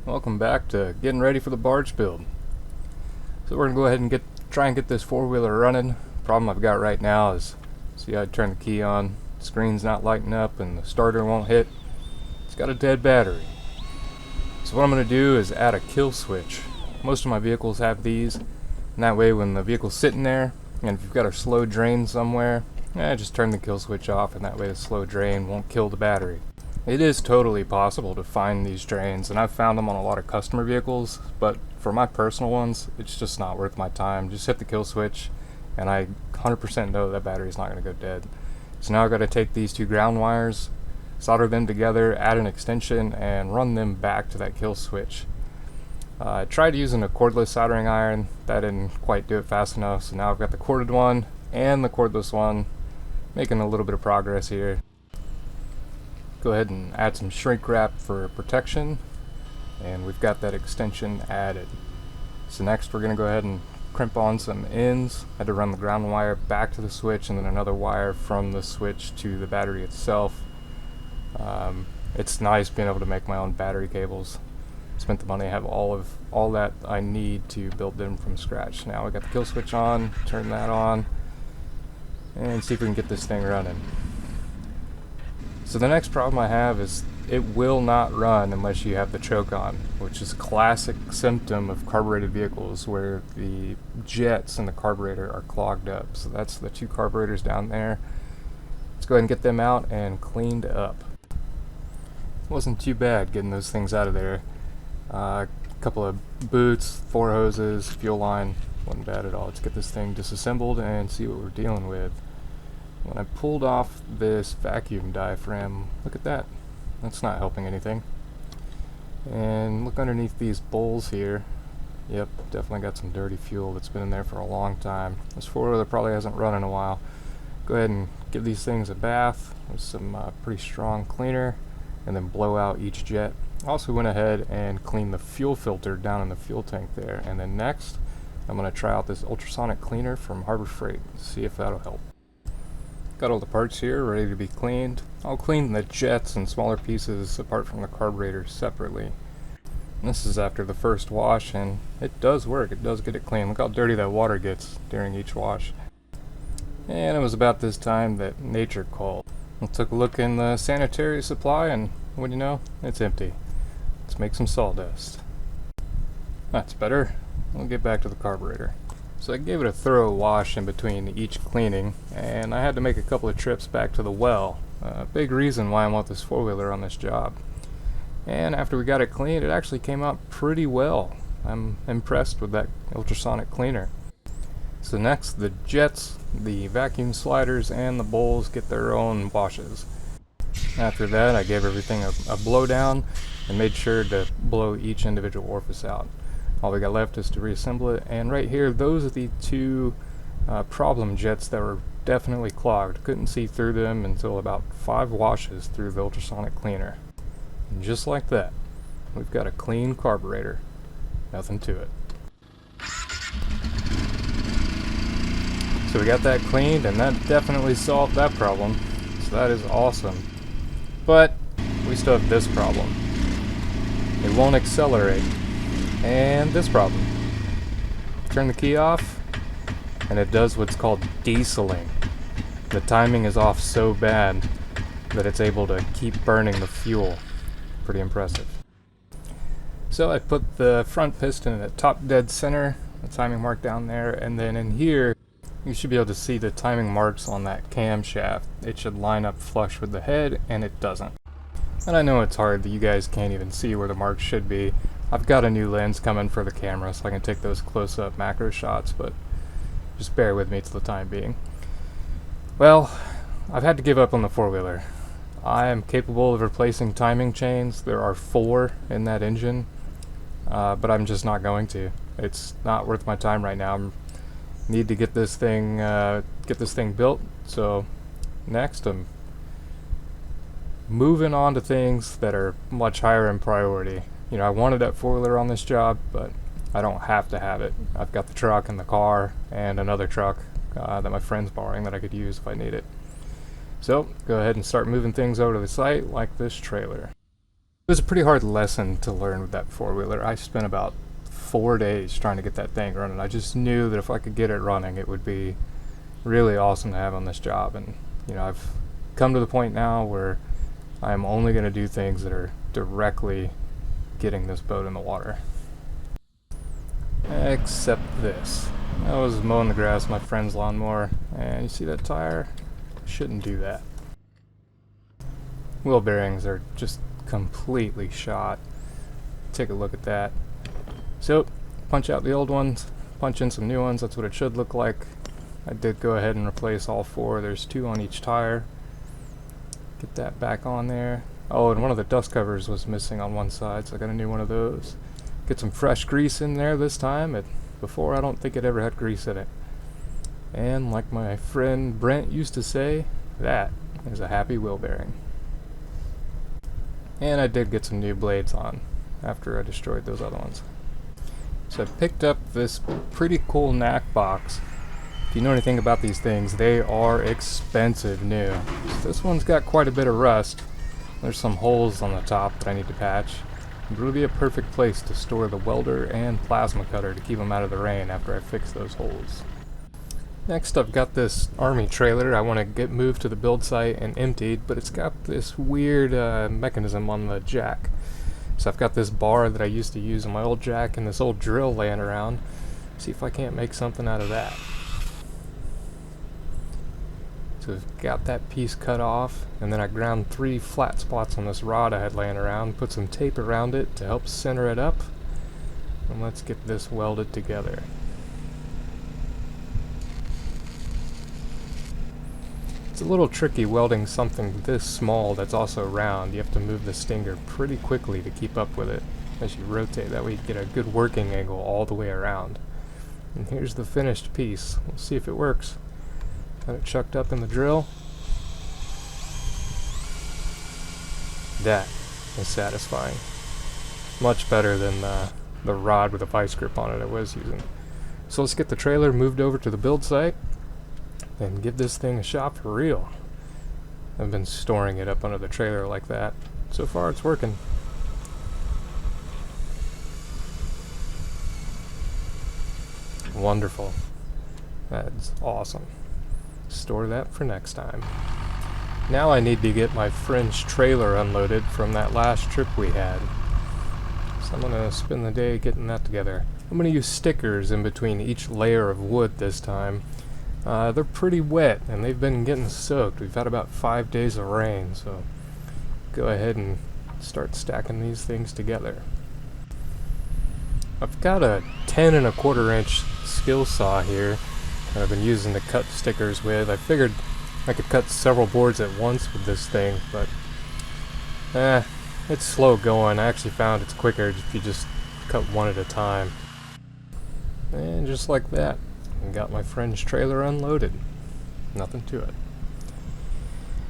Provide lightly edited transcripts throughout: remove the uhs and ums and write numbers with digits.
Welcome back to getting ready for the barge build. So we're gonna go ahead and try and get this four-wheeler running. Problem I've got right now is, see, I turn the key on, screen's not lighting up, and the starter won't hit. It's got a dead battery. So what I'm gonna do is add a kill switch. Most of my vehicles have these, and that way when the vehicle's sitting there, and if you've got a slow drain somewhere, just turn the kill switch off, and that way the slow drain won't kill the battery. It is totally possible to find these drains, and I've found them on a lot of customer vehicles, but for my personal ones, it's just not worth my time. Just hit the kill switch, and I 100% know that battery's not going to go dead. So now I've got to take these two ground wires, solder them together, add an extension, and run them back to that kill switch. I tried using a cordless soldering iron. That didn't quite do it fast enough, so now I've got the corded one and the cordless one, making a little bit of progress here. Go ahead and add some shrink wrap for protection, and we've got that extension added. So next we're going to go ahead and crimp on some ends. I had to run the ground wire back to the switch and then another wire from the switch to the battery itself. It's nice being able to make my own battery cables. Spent the money, I have all that I need to build them from scratch. Now we got the kill switch on, turn that on, and see if we can get this thing running. So the next problem I have is it will not run unless you have the choke on, which is a classic symptom of carbureted vehicles where the jets in the carburetor are clogged up. So that's the two carburetors down there. Let's go ahead and get them out and cleaned up. It wasn't too bad getting those things out of there. A couple of boots, 4 hoses, fuel line, wasn't bad at all. Let's get this thing disassembled and see what we're dealing with. When I pulled off this vacuum diaphragm, look at that. That's not helping anything. And look underneath these bowls here. Yep, definitely got some dirty fuel that's been in there for a long time. This four-wheeler probably hasn't run in a while. Go ahead and give these things a bath with some pretty strong cleaner, and then blow out each jet. Also went ahead and cleaned the fuel filter down in the fuel tank there. And then next, I'm going to try out this ultrasonic cleaner from Harbor Freight, see if that'll help. Got all the parts here ready to be cleaned. I'll clean the jets and smaller pieces apart from the carburetor separately. And this is after the first wash, and it does work. It does get it clean. Look how dirty that water gets during each wash. And it was about this time that nature called. I took a look in the sanitary supply, and what do you know? It's empty. Let's make some sawdust. That's better. We'll get back to the carburetor. So I gave it a thorough wash in between each cleaning, and I had to make a couple of trips back to the well. A big reason why I want this four-wheeler on this job. And after we got it cleaned, it actually came out pretty well. I'm impressed with that ultrasonic cleaner. So next, the jets, the vacuum sliders, and the bowls get their own washes. After that, I gave everything a blowdown and made sure to blow each individual orifice out. All we got left is to reassemble it, and right here, those are the two problem jets that were definitely clogged. Couldn't see through them until about 5 washes through the ultrasonic cleaner. And just like that, we've got a clean carburetor. Nothing to it. So we got that cleaned, and that definitely solved that problem. So that is awesome. But we still have this problem. It won't accelerate. And this problem. Turn the key off, and it does what's called dieseling. The timing is off so bad that it's able to keep burning the fuel. Pretty impressive. So I put the front piston at top dead center, the timing mark down there, and then in here you should be able to see the timing marks on that camshaft. It should line up flush with the head, and it doesn't. And I know it's hard that you guys can't even see where the marks should be. I've got a new lens coming for the camera so I can take those close-up macro shots, but just bear with me till the time being. Well, I've had to give up on the four-wheeler. I am capable of replacing timing chains. There are 4 in that engine, but I'm just not going to. It's not worth my time right now. I need to get this thing built. So next, I'm moving on to things that are much higher in priority. You know, I wanted that four-wheeler on this job, but I don't have to have it. I've got the truck and the car and another truck that my friend's borrowing that I could use if I need it. So, go ahead and start moving things over to the site, like this trailer. It was a pretty hard lesson to learn with that four-wheeler. I spent about 4 days trying to get that thing running. I just knew that if I could get it running, it would be really awesome to have on this job. And you know, I've come to the point now where I'm only going to do things that are directly getting this boat in the water. Except this. I was mowing the grass with my friend's lawnmower, and you see that tire? Shouldn't do that. Wheel bearings are just completely shot. Take a look at that. So, punch out the old ones, punch in some new ones, that's what it should look like. I did go ahead and replace all four. There's 2 on each tire. Get that back on there. Oh, and one of the dust covers was missing on one side, so I got a new one of those. Get some fresh grease in there this time. Before, I don't think it ever had grease in it. And like my friend Brent used to say, that is a happy wheel bearing. And I did get some new blades on after I destroyed those other ones. So I picked up this pretty cool knack box. If you know anything about these things, they are expensive new. So this one's got quite a bit of rust. There's some holes on the top that I need to patch. It would be a perfect place to store the welder and plasma cutter to keep them out of the rain after I fix those holes. Next, I've got this army trailer I want to get moved to the build site and emptied, but it's got this weird mechanism on the jack. So I've got this bar that I used to use on my old jack and this old drill laying around. See if I can't make something out of that. So I've got that piece cut off, and then I ground 3 flat spots on this rod I had laying around, put some tape around it to help center it up, and let's get this welded together. It's a little tricky welding something this small that's also round. You have to move the stinger pretty quickly to keep up with it as you rotate. That way you get a good working angle all the way around. And here's the finished piece. We'll see if it works. Got it chucked up in the drill. That is satisfying. Much better than the rod with a vice grip on it I was using. So let's get the trailer moved over to the build site and give this thing a shot for real. I've been storing it up under the trailer like that. So far it's working. Wonderful. That's awesome. Store that for next time. Now I need to get my French trailer unloaded from that last trip we had. So I'm going to spend the day getting that together. I'm going to use stickers in between each layer of wood this time. They're pretty wet and they've been getting soaked. We've had about 5 days of rain, so go ahead and start stacking these things together. I've got a 10 1/4 inch skill saw here that I've been using to cut stickers with. I figured I could cut several boards at once with this thing, but it's slow going. I actually found it's quicker if you just cut one at a time. And just like that, I got my French trailer unloaded. Nothing to it.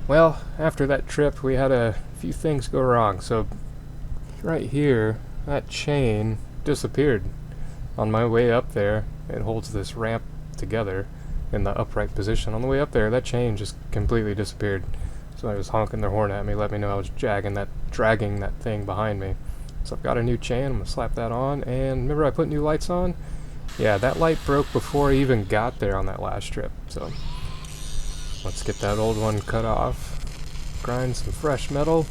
Well, after that trip we had a few things go wrong. So right here, that chain disappeared. On my way up there, it holds this ramp together in the upright position. On the way up there, that chain just completely disappeared. So I was honking their horn at me, let me know I was dragging that thing behind me. So I've got a new chain, I'm gonna slap that on, and remember I put new lights on? Yeah, that light broke before I even got there on that last trip. So let's get that old one cut off, grind some fresh metal,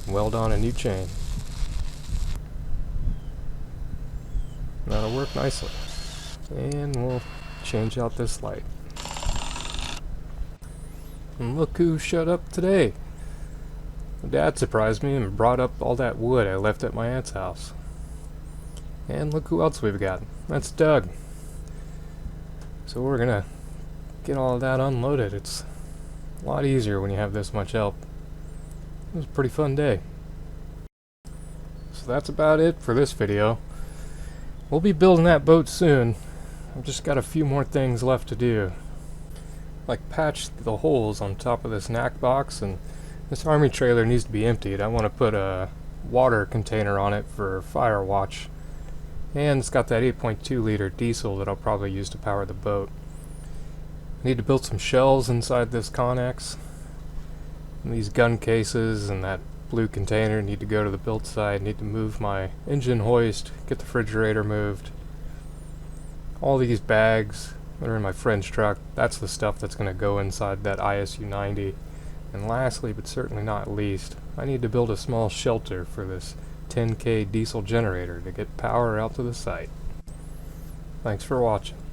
weld on a new chain. That'll work nicely. And we'll change out this light. And look who showed up today. My dad surprised me and brought up all that wood I left at my aunt's house. And look who else we've got. That's Doug. So we're gonna get all of that unloaded. It's a lot easier when you have this much help. It was a pretty fun day. So that's about it for this video. We'll be building that boat soon. I've just got a few more things left to do. Like patch the holes on top of this knack box, and this army trailer needs to be emptied. I want to put a water container on it for fire watch. And it's got that 8.2 liter diesel that I'll probably use to power the boat. I need to build some shells inside this Connex. And these gun cases and that blue container, need to go to the build site, need to move my engine hoist, get the refrigerator moved. All these bags that are in my French truck, that's the stuff that's going to go inside that ISU 90. And lastly, but certainly not least, I need to build a small shelter for this 10K diesel generator to get power out to the site. Thanks for watching.